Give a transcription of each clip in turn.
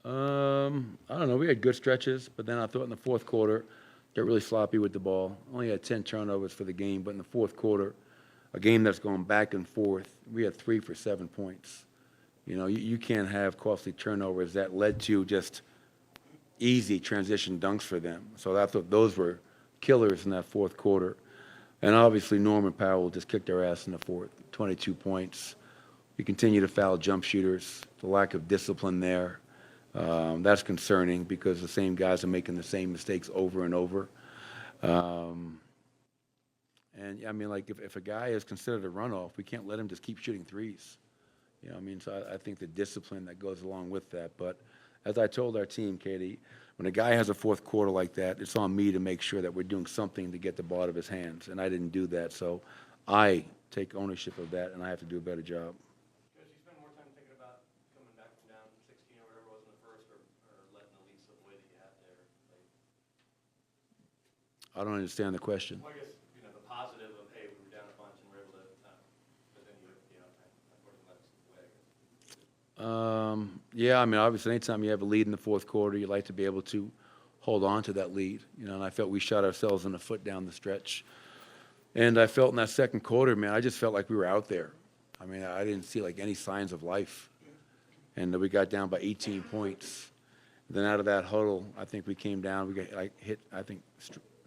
I don't know. We had good stretches, but then I thought in the fourth quarter, got really sloppy with the ball. Only had 10 turnovers for the game, but in the fourth quarter, a game that's going back and forth, we had 3 for 7 points. You can't have costly turnovers that led to just easy transition dunks for them. So I thought those were killers in that fourth quarter. And obviously, Norman Powell just kicked our ass in the fourth, 22 points. We continue to foul jump shooters, the lack of discipline there. That's concerning because the same guys are making the same mistakes over and over. Um, and I mean, like if a guy is considered a runoff, we can't let him just keep shooting threes. So I think the discipline that goes along with that. But as I told our team, Katie, when a guy has a fourth quarter like that, it's on me to make sure that we're doing something to get the ball out of his hands. And I didn't do that. So I take ownership of that, and I have to do a better job. Coach, you spend more time thinking about coming back from down 16 or whatever it was in the first, or letting the lead slip away that you had there. Like, I don't understand the question. well, I guess the positive of hey, we were down a bunch and we're able to, but then unfortunately let it slip away. I guess. Yeah, I mean, obviously, anytime you have a lead in the fourth quarter, you like to be able to hold on to that lead. And I felt we shot ourselves in the foot down the stretch. And I felt in that second quarter, man, I just felt like we were out there. I mean, I didn't see like any signs of life. And we got down by 18 points. Then out of that huddle, I think we came down. Hit, I think,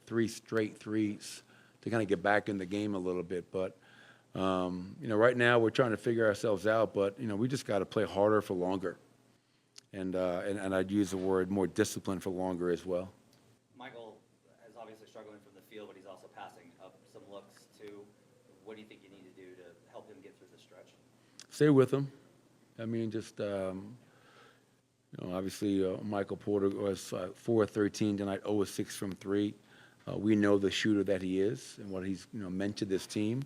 3 straight threes to kind of get back in the game a little bit. But right now we're trying to figure ourselves out. But we just got to play harder for longer. And I'd use the word more discipline for longer as well. Michael is obviously struggling from the field, but he's also passing up some looks too. What do you think you need to do to help him get through the stretch? Stay with him. I mean, just obviously Michael Porter was 4-13 tonight, 0-6 from three. We know the shooter that he is and what he's meant to this team,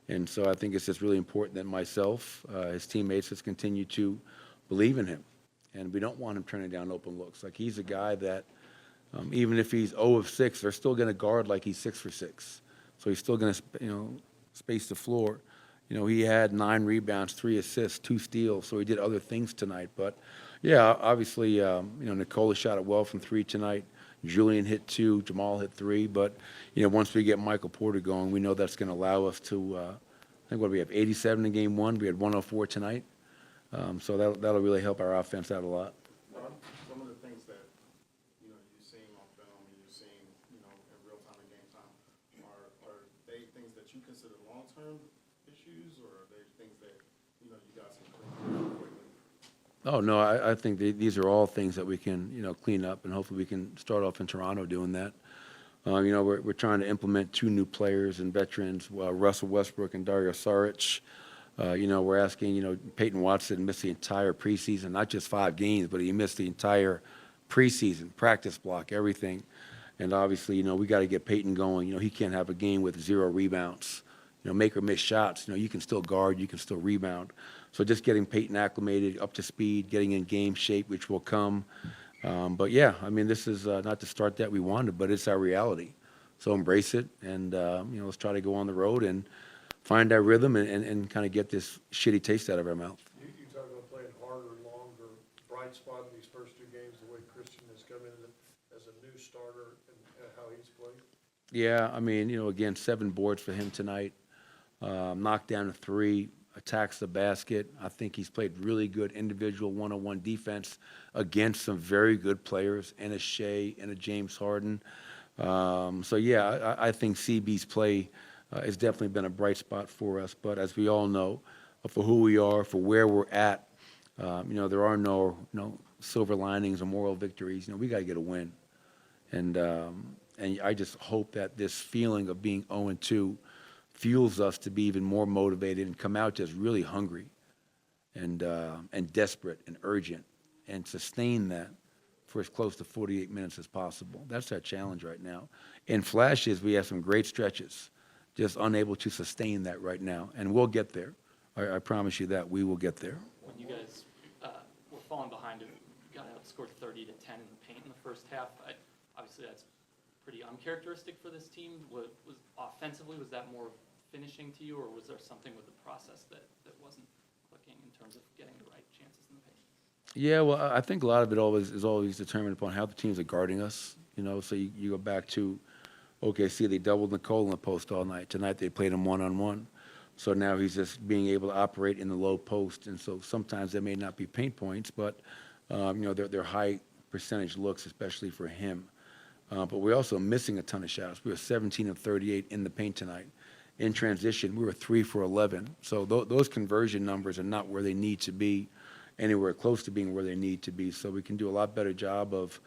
and so I think it's just really important that myself, his teammates, just continue to believe in him, and we don't want him turning down open looks. Like he's a guy that even if he's 0-6, they're still going to guard like he's 6 for 6. So he's still going to space the floor. He had 9 rebounds, 3 assists, 2 steals, so he did other things tonight. But, yeah, obviously, Nikola shot it well from 3 tonight. Julian hit 2, Jamal hit 3. But, once we get Michael Porter going, we know that's going to allow us to, I think, what do we have, 87 in game 1. We had 104 tonight. So that'll really help our offense out a lot. Some of the things that, you're seeing on film and you're seeing, in real time and game time, are they things that you consider long-term issues, or are they things that, you guys can clean up quickly? Oh, no, I think these are all things that we can, clean up, and hopefully we can start off in Toronto doing that. We're trying to implement 2 new players and veterans, Russell Westbrook and Dario Saric. We're asking, Peyton Watson missed the entire preseason, not just 5 games, but he missed the entire preseason, practice block, everything. And obviously, we got to get Peyton going. He can't have a game with 0 rebounds. Make or miss shots. You can still guard, you can still rebound. So just getting Peyton acclimated, up to speed, getting in game shape, which will come. But yeah, I mean, this is not the start that we wanted, but it's our reality. So embrace it, and let's try to go on the road and find our rhythm and kind of get this shitty taste out of our mouth. You talk about playing harder, longer, bright spot in these first 2 games, the way Christian has come in as a new starter and how he's played. Yeah, I mean, again, 7 boards for him tonight. Knocked down a 3, attacks the basket. I think he's played really good individual one-on-one defense against some very good players, and a Shea and a James Harden. So, yeah, I think CB's play has definitely been a bright spot for us. But as we all know, for who we are, for where we're at, there are no silver linings or moral victories. We got to get a win. And I just hope that this feeling of being 0-2 fuels us to be even more motivated and come out just really hungry and desperate and urgent, and sustain that for as close to 48 minutes as possible. That's our challenge right now. In flashes, we have some great stretches, just unable to sustain that right now, and we'll get there. I promise you that we will get there. When you guys were falling behind, you got outscored 30-10 in the paint in the first half. Obviously, that's pretty uncharacteristic for this team. Was offensively, was that more finishing to you, or was there something with the process that wasn't clicking in terms of getting the right chances in the paint? Yeah, well, I think a lot of it always is always determined upon how the teams are guarding us. So you go back to OKC, they doubled Nicole in the post all night. Tonight they played him one-on-one. So now he's just being able to operate in the low post, and so sometimes there may not be paint points, but they're high percentage looks, especially for him. But we're also missing a ton of shots. We were 17 of 38 in the paint tonight. In transition, we were 3 for 11. So those conversion numbers are not where they need to be, anywhere close to being where they need to be. So we can do a lot better job of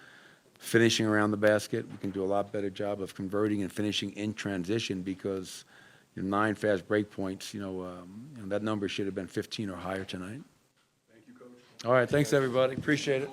finishing around the basket. We can do a lot better job of converting and finishing in transition because 9 fast break points, that number should have been 15 or higher tonight. Thank you, Coach. All right, thanks, everybody. Appreciate it.